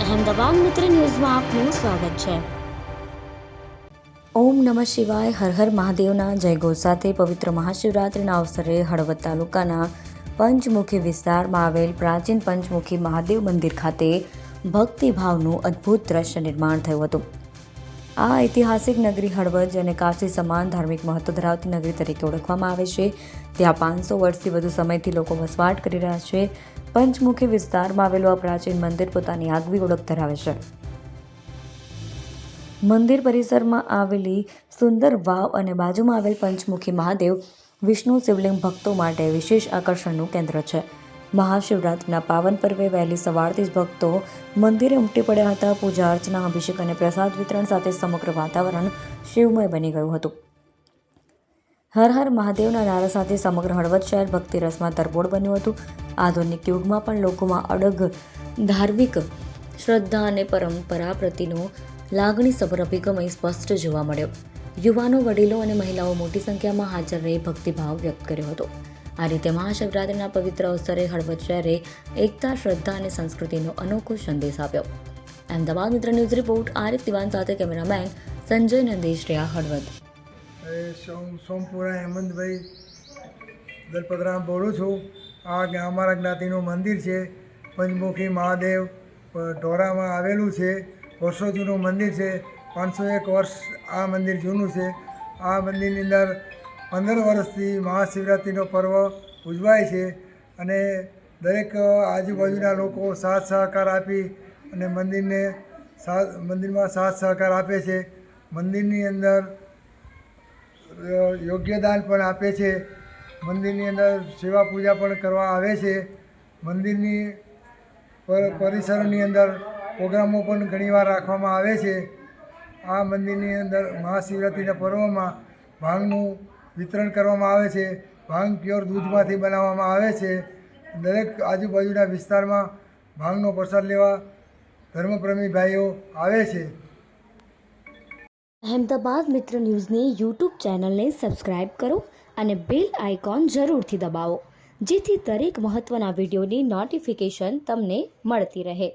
અહેમદાબાદ મિત્ર ન્યૂઝમાં આપનું સ્વાગત છે। ઓમ નમઃ શિવાય, હર હર મહાદેવના જય ઘોષ સાથે પવિત્ર મહાશિવરાત્રિના અવસરે હળવદ તાલુકાના પંચમુખી વિસ્તારમાં આવેલ પ્રાચીન પંચમુખી મહાદેવ મંદિર ખાતે ભક્તિભાવનું અદ્ભુત દ્રશ્ય નિર્માણ થયું હતું। આ ઐતિહાસિક નગરી હળવદ અને કાશી સમાન ધાર્મિક મહત્વ ધરાવતી નગરી તરીકે ઓળખવામાં આવે છે। ત્યાં 500 વર્ષથી વધુ સમયથી લોકો વસવાટ કરી રહ્યા છે। પંચમુખી વિસ્તારમાં આવેલું આ પ્રાચીન મંદિર પોતાની આગવી ઓળખ ધરાવે છે। મંદિર પરિસરમાં આવેલી સુંદર વાવ અને બાજુમાં આવેલ પંચમુખી મહાદેવ વિષ્ણુ શિવલિંગ ભક્તો માટે વિશેષ આકર્ષણનું કેન્દ્ર છે। મહાશિવરાત્રિના પાવન પર્વે વહેલી સવારથી જ ભક્તો મંદિરે ઉમટી પડ્યા હતા। પૂજા અર્ચના, અભિષેક અને પ્રસાદ વિતરણ સાથે સમગ્ર વાતાવરણ શિવમય બની ગયું હતું। હર હર મહાદેવના નારા સાથે સમગ્ર હળવદ શહેર ભક્તિ રસમાં તરબોળ બન્યું હતું। આધુનિક યુગમાં પણ લોકોમાં અડગ ધાર્મિક શ્રદ્ધા અને પરંપરા પ્રતિનો લાગણીસભર અભિગમ અહીં સ્પષ્ટ જોવા મળ્યો। યુવાનો, વડીલો અને મહિલાઓ મોટી સંખ્યામાં હાજર રહી ભક્તિભાવ વ્યક્ત કર્યો હતો। આ રીતે મહાશિવરાત્રિના પવિત્ર અવસરે હળવદ શહેરે એકતા, શ્રદ્ધા અને સંસ્કૃતિનો અનોખો સંદેશ આપ્યો। અહેમદાબાદ મિત્ર ન્યૂઝ રિપોર્ટ આરિફ દિવાન સાથે કેમેરામેન સંજય નંદેશરિયા, હળવદ। સોમપુરા હેમંતભાઈ દલપતરામ બોલું છું। આ અમારા જ્ઞાતિનું મંદિર છે, પંચમુખી મહાદેવ ઢોરામાં આવેલું છે। વર્ષો જૂનું મંદિર છે, 501 વર્ષ આ મંદિર જૂનું છે। આ મંદિરની અંદર 15 વર્ષથી મહાશિવરાત્રિનો પર્વ ઉજવાય છે અને દરેક આજુબાજુના લોકો સાથ સહકાર આપી અને મંદિરમાં સાથ સહકાર આપે છે। મંદિરની અંદર યોગ્યદાન પણ આપે છે। મંદિરની અંદર સેવા પૂજા પણ કરવા આવે છે। મંદિરની પરિસરની અંદર પ્રોગ્રામો પણ ઘણીવાર રાખવામાં આવે છે। આ મંદિરની અંદર મહાશિવરાત્રિના પર્વમાં ભાંગનું વિતરણ કરવામાં આવે છે। ભાંગ પ્યોર દૂધમાંથી બનાવવામાં આવે છે। દરેક આજુબાજુના વિસ્તારમાં ભાંગનો પ્રસાદ લેવા ધર્મપ્રેમી ભાઈઓ આવે છે। અહેમદાબાદ મિત્ર ન્યૂઝની યુટ્યુબ ચેનલને સબસ્ક્રાઇબ કરો અને બેલ આઇકોન જરૂરથી દબાવો, જેથી દરેક મહત્ત્વના વિડીયોની નોટિફિકેશન તમને મળતી રહે।